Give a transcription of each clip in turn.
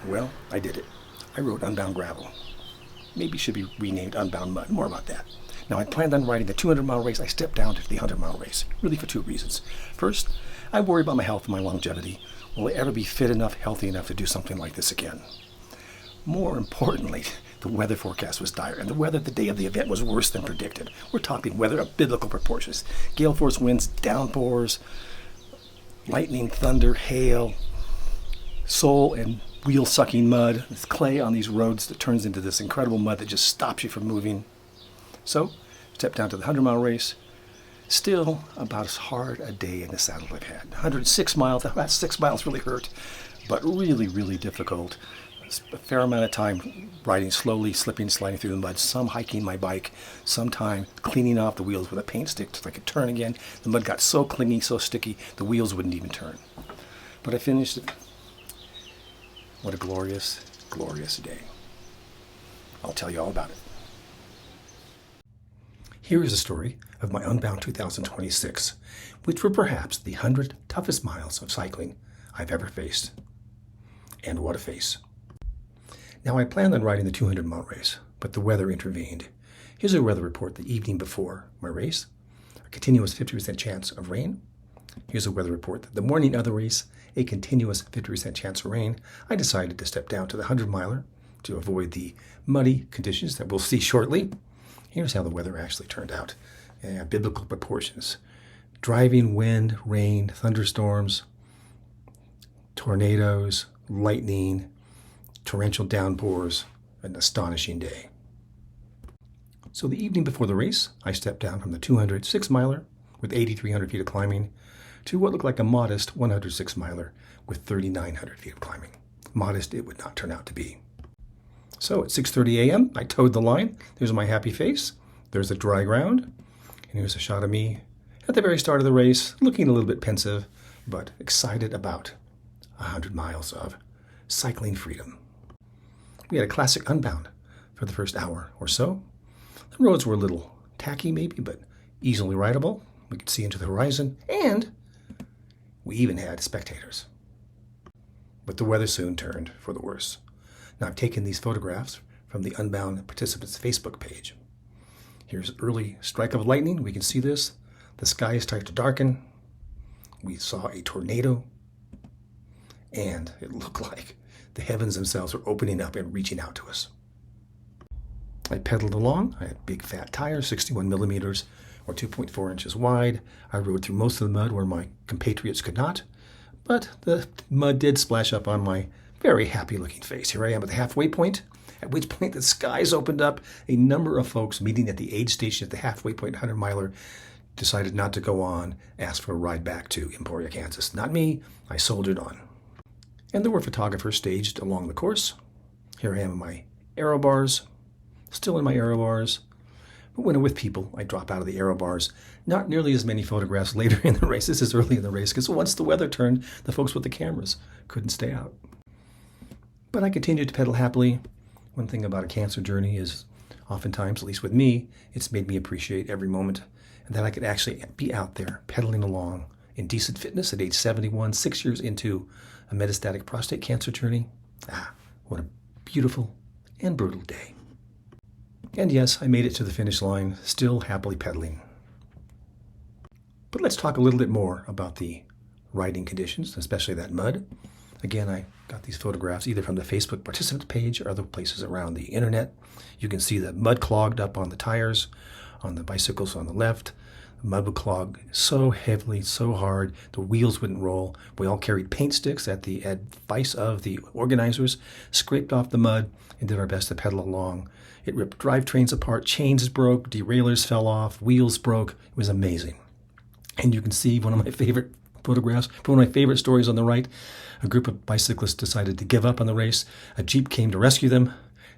Well, I did it. I rode Unbound Gravel. Maybe it should be renamed Unbound Mud. More about that. Now, I planned on riding the 200-mile race. I stepped down to the 100-mile race, really for two reasons. First, I worry about my health and my longevity. Will I ever be fit enough, healthy enough to do something like this again? More importantly, the weather forecast was dire, and the weather the day of the event was worse than predicted. We're talking weather of biblical proportions. Gale force winds, downpours, lightning, thunder, hail, soul and wheel-sucking mud. There's clay on these roads that turns into this incredible mud that just stops you from moving. So, stepped down to the 100-mile race. Still about as hard a day in the saddle I've had. 106 miles, that 6 miles really hurt, but really, really difficult. A fair amount of time riding slowly, slipping, sliding through the mud, some hiking my bike, some time cleaning off the wheels with a paint stick so I could turn again. The mud got so clingy, so sticky, the wheels wouldn't even turn. But I finished it. What a glorious, glorious day. I'll tell you all about it. Here is a story of my Unbound 2026, which were perhaps the 100 toughest miles of cycling I've ever faced. And what a face. Now, I planned on riding the 200-mile race, but the weather intervened. Here's a weather report the evening before my race. A continuous 50% chance of rain. Here's a weather report that the morning of the race, a continuous 50% chance of rain. I decided to step down to the 100-miler to avoid the muddy conditions that we'll see shortly. Here's how the weather actually turned out. Biblical proportions. Driving wind, rain, thunderstorms, tornadoes, lightning, torrential downpours, an astonishing day. So the evening before the race, I stepped down from the 206-miler with 8,300 feet of climbing to what looked like a modest 106-miler with 3,900 feet of climbing. Modest it would not turn out to be. So at 6:30 a.m., I towed the line. There's my happy face. There's the dry ground. And here's a shot of me at the very start of the race, looking a little bit pensive, but excited about 100 miles of cycling freedom. We had a classic Unbound for the first hour or so. The roads were a little tacky maybe, but easily rideable. We could see into the horizon, and we even had spectators. But the weather soon turned for the worse. Now, I've taken these photographs from the Unbound participants' Facebook page. Here's early strike of lightning. We can see this. The sky started to darken. We saw a tornado, and it looked like the heavens themselves were opening up and reaching out to us. I pedaled along. I had big fat tires, 61 millimeters or 2.4 inches wide. I rode through most of the mud where my compatriots could not, but the mud did splash up on my very happy looking face. Here I am at the halfway point, at which point the skies opened up. A number of folks meeting at the aid station at the halfway point 100-miler decided not to go on, asked for a ride back to Emporia, Kansas. Not me. I soldiered on. And there were photographers staged along the course. Here I am in my aero bars, still in my aero bars. But when I'm with people, I drop out of the aero bars. Not nearly as many photographs later in the race. This is early in the race, because once the weather turned, the folks with the cameras couldn't stay out. But I continued to pedal happily. One thing about a cancer journey is oftentimes, at least with me, it's made me appreciate every moment, and that I could actually be out there pedaling along in decent fitness at age 71, 6 years into a metastatic prostate cancer journey. What a beautiful and brutal day. And yes, I made it to the finish line, still happily pedaling. But let's talk a little bit more about the riding conditions, especially that mud. Again, I got these photographs either from the Facebook participant page or other places around the internet. You can see the mud clogged up on the tires, on the bicycles on the left. The mud would clog so heavily, so hard, the wheels wouldn't roll. We all carried paint sticks at the advice of the organizers, scraped off the mud, and did our best to pedal along. It ripped drivetrains apart, chains broke, derailleurs fell off, wheels broke. It was amazing. And you can see one of my favorite photographs, one of my favorite stories on the right. A group of bicyclists decided to give up on the race. A Jeep came to rescue them.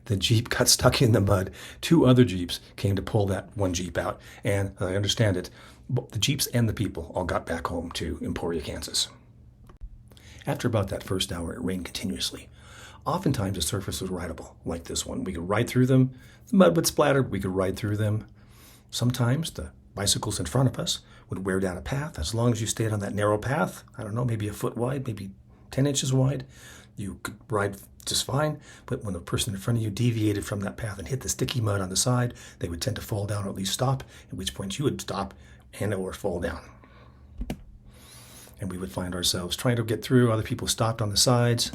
The Jeep got stuck in the mud. 2 other Jeeps came to pull that one Jeep out. And as I understand it, the Jeeps and the people all got back home to Emporia, Kansas. After about that first hour, it rained continuously. Oftentimes the surface was rideable, like this one. We could ride through them. The mud would splatter. We could ride through them. Sometimes the bicycles in front of us would wear down a path. As long as you stayed on that narrow path, I don't know, maybe a foot wide, maybe 10 inches wide, you could ride just fine. But when the person in front of you deviated from that path and hit the sticky mud on the side, they would tend to fall down or at least stop, at which point you would stop and or fall down. And we would find ourselves trying to get through. Other people stopped on the sides,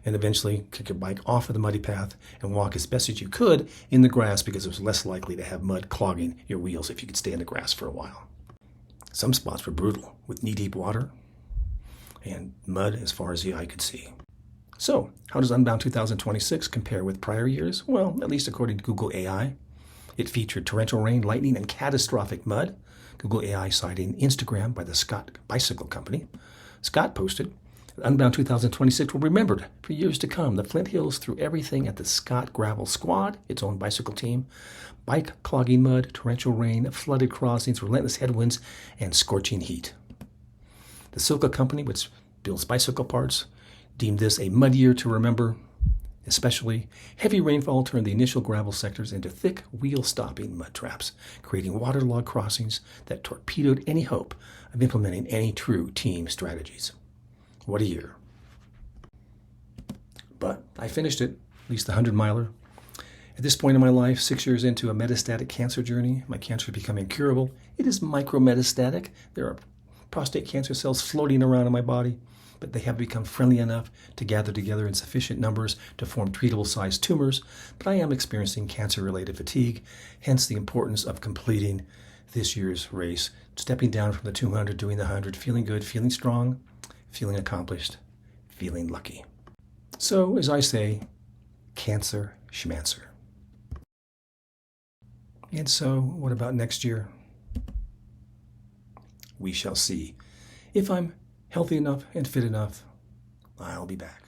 and eventually kick your bike off of the muddy path and walk as best as you could in the grass, because it was less likely to have mud clogging your wheels if you could stay in the grass for a while. Some spots were brutal, with knee-deep water and mud as far as the eye could see. So, how does Unbound 2026 compare with prior years? Well, at least according to Google AI. It featured torrential rain, lightning, and catastrophic mud. Google AI citing Instagram by the Scott Bicycle Company. Scott posted, Unbound 2026 will be remembered for years to come. The Flint Hills threw everything at the Scott Gravel Squad, its own bicycle team. Bike clogging mud, torrential rain, flooded crossings, relentless headwinds, and scorching heat. The Silka Company, which builds bicycle parts, deemed this a mud year to remember. Especially, heavy rainfall turned the initial gravel sectors into thick, wheel-stopping mud traps, creating waterlogged crossings that torpedoed any hope of implementing any true team strategies. What a year. But I finished it, at least the 100-miler. At this point in my life, 6 years into a metastatic cancer journey, my cancer is becoming incurable. It is micrometastatic. There are prostate cancer cells floating around in my body, but they have become friendly enough to gather together in sufficient numbers to form treatable-sized tumors. But I am experiencing cancer-related fatigue, hence the importance of completing this year's race, stepping down from the 200, doing the 100, feeling good, feeling strong, feeling accomplished, feeling lucky. So, as I say, cancer schmancer. And so, what about next year? We shall see. If I'm healthy enough and fit enough, I'll be back.